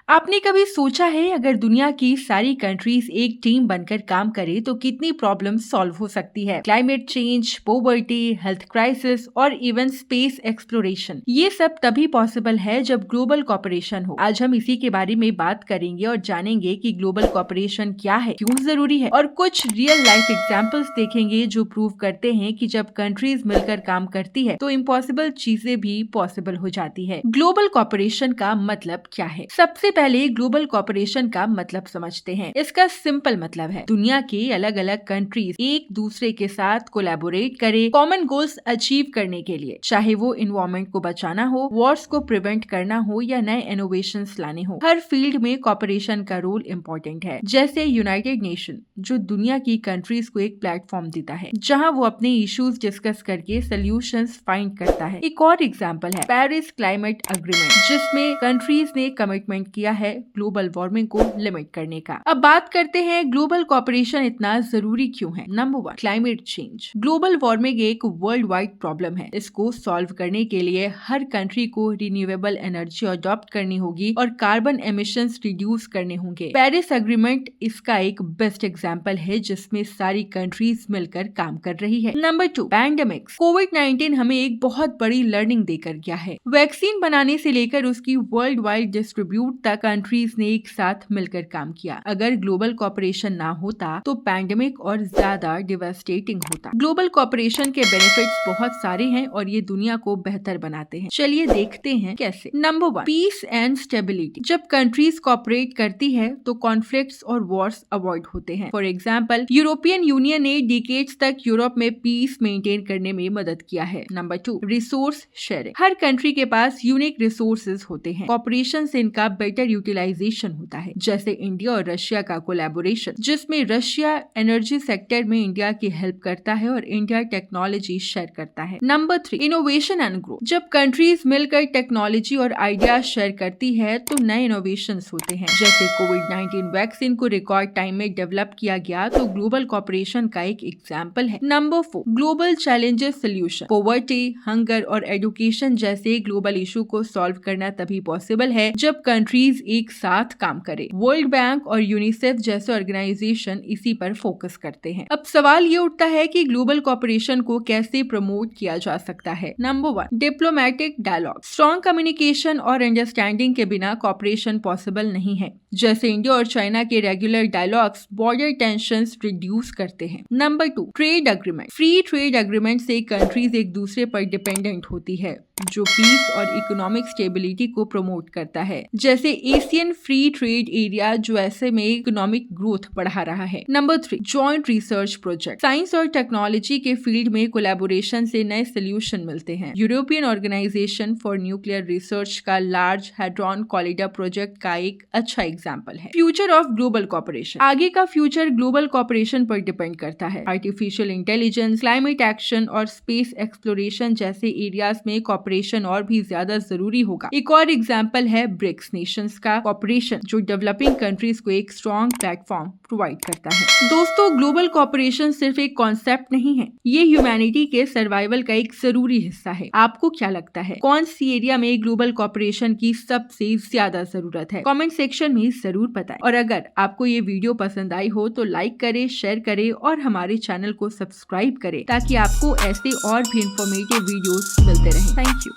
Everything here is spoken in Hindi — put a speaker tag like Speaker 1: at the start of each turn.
Speaker 1: आपने कभी सोचा है अगर दुनिया की सारी कंट्रीज एक टीम बनकर काम करे तो कितनी प्रॉब्लम सॉल्व हो सकती है? Climate change, poverty, health crisis और इवन स्पेस एक्सप्लोरेशन, ये सब तभी पॉसिबल है जब ग्लोबल कोऑपरेशन हो। आज हम इसी के बारे में बात करेंगे और जानेंगे कि ग्लोबल कोऑपरेशन क्या है, क्यों जरूरी है और कुछ रियल लाइफ एग्जांपल्स देखेंगे जो प्रूव करते हैं कि जब कंट्रीज मिलकर काम करती है तो इम्पॉसिबल चीजें भी पॉसिबल हो जाती है। ग्लोबल कोऑपरेशन का मतलब क्या है? सबसे पहले ग्लोबल कोऑपरेशन का मतलब समझते हैं। इसका सिंपल मतलब है दुनिया के अलग अलग कंट्रीज एक दूसरे के साथ कोलैबोरेट करे कॉमन गोल्स अचीव करने के लिए, चाहे वो इन्वायरमेंट को बचाना हो, वॉर्स को प्रिवेंट करना हो या नए इनोवेशंस लाने हो। हर फील्ड में कोऑपरेशन का रोल इम्पोर्टेंट है। जैसे यूनाइटेड नेशन जो दुनिया की कंट्रीज को एक प्लेटफॉर्म देता है जहाँ वो अपने इश्यूज डिस्कस करके सोल्यूशंस फाइंड करता है। एक और एग्जाम्पल है पेरिस क्लाइमेट एग्रीमेंट, जिसमें कंट्रीज ने कमिटमेंट किया है ग्लोबल वार्मिंग को लिमिट करने का। अब बात करते हैं ग्लोबल कोऑपरेशन इतना जरूरी क्यों है। Number 1, climate change. Global warming एक वर्ल्ड वाइड प्रॉब्लम है। इसको सॉल्व करने के लिए हर कंट्री को रिन्यूएबल एनर्जी अडॉप्ट करनी होगी और कार्बन एमिशंस रिड्यूस करने होंगे। पेरिस एग्रीमेंट इसका एक बेस्ट एग्जाम्पल है जिसमें सारी कंट्रीज मिलकर काम कर रही है। Number 2, pandemics. कोविड-19 हमें एक बहुत बड़ी लर्निंग देकर गया है। वैक्सीन बनाने से लेकर उसकी वर्ल्ड वाइड डिस्ट्रीब्यूट तक कंट्रीज ने एक साथ मिलकर काम किया। अगर ग्लोबल कोऑपरेशन ना होता तो पैंडेमिक और ज्यादा डिवास्टेटिंग होता। ग्लोबल कोऑपरेशन के बेनिफिट्स बहुत सारे हैं और ये दुनिया को बेहतर बनाते हैं। चलिए देखते हैं कैसे। Number 1, peace and stability. जब कंट्रीज कोऑपरेट करती है तो कॉन्फ्लिक्ट्स और वॉर्स अवॉइड होते हैं। फॉर एग्जाम्पल, यूरोपियन यूनियन ने डिकेड्स तक यूरोप में पीस मेंटेन करने में मदद किया है। Number 2, resource sharing. हर कंट्री के पास यूनिक रिसोर्सेज होते हैं। कोऑपरेशन से इनका बेटर यूटिलाइजेशन होता है। जैसे इंडिया और रशिया का कोलैबोरेशन, जिसमें रशिया एनर्जी सेक्टर में इंडिया की हेल्प करता है और इंडिया टेक्नोलॉजी शेयर करता है। Number 3, innovation and growth. जब कंट्रीज मिलकर टेक्नोलॉजी और आइडिया शेयर करती है तो नए इनोवेशंस होते हैं। जैसे कोविड-19 वैक्सीन को रिकॉर्ड टाइम में डेवलप किया गया तो ग्लोबल कोऑपरेशन का एक एग्जाम्पल है। Number 4, global challenges solution. Poverty, hunger और एजुकेशन जैसे ग्लोबल इशू को सॉल्व करना तभी पॉसिबल है जब कंट्रीज एक साथ काम करे। वर्ल्ड बैंक और यूनिसेफ जैसे ऑर्गेनाइजेशन इसी पर फोकस करते हैं। अब सवाल ये उठता है कि ग्लोबल कोऑपरेशन को कैसे प्रमोट किया जा सकता है। Number 1, diplomatic dialogue. Strong communication और अंडरस्टैंडिंग के बिना कोऑपरेशन पॉसिबल नहीं है। जैसे इंडिया और चाइना के regular dialogues border tensions reduce करते हैं। Number 2, trade agreement. Free trade agreement से कंट्रीज एक दूसरे पर डिपेंडेंट होती है जो पीस और इकोनॉमिक स्टेबिलिटी को प्रमोट करता है। जैसे एशियन फ्री ट्रेड एरिया जो ऐसे में इकोनॉमिक ग्रोथ बढ़ा रहा है। Number 3, joint research project. Science और टेक्नोलॉजी के फील्ड में कोलैबोरेशन से नए सोल्यूशन मिलते हैं। European Organization for Nuclear Research का लार्ज हैड्रॉन कॉरिडोर प्रोजेक्ट का एक अच्छा एग्जाम्पल है। Future of global cooperation. आगे का फ्यूचर ग्लोबल कोऑपरेशन पर डिपेंड करता है। आर्टिफिशियल इंटेलिजेंस, क्लाइमेट एक्शन और स्पेस एक्सप्लोरेशन जैसे एरियाज में कोऑपरेशन और भी ज्यादा जरूरी होगा। एक और एग्जाम्पल है ब्रिक्स नेशंस का कोऑपरेशन जो डेवलपिंग कंट्रीज को एक स्ट्रॉन्ग प्लेटफॉर्म प्रोवाइड करता है। दोस्तों, ग्लोबल कोऑपरेशन सिर्फ एक कॉन्सेप्ट नहीं है, ये ह्यूमैनिटी के सर्वाइवल का एक जरूरी हिस्सा है। आपको क्या लगता है कौन सी एरिया में ग्लोबल कोऑपरेशन की सबसे ज्यादा जरूरत है? कमेंट सेक्शन में जरूर बताएं। और अगर आपको ये वीडियो पसंद आई हो तो लाइक करें, शेयर करें और हमारे चैनल को सब्सक्राइब करें ताकि आपको ऐसे और भी इंफॉर्मेटिव वीडियोस मिलते रहें। Thank you.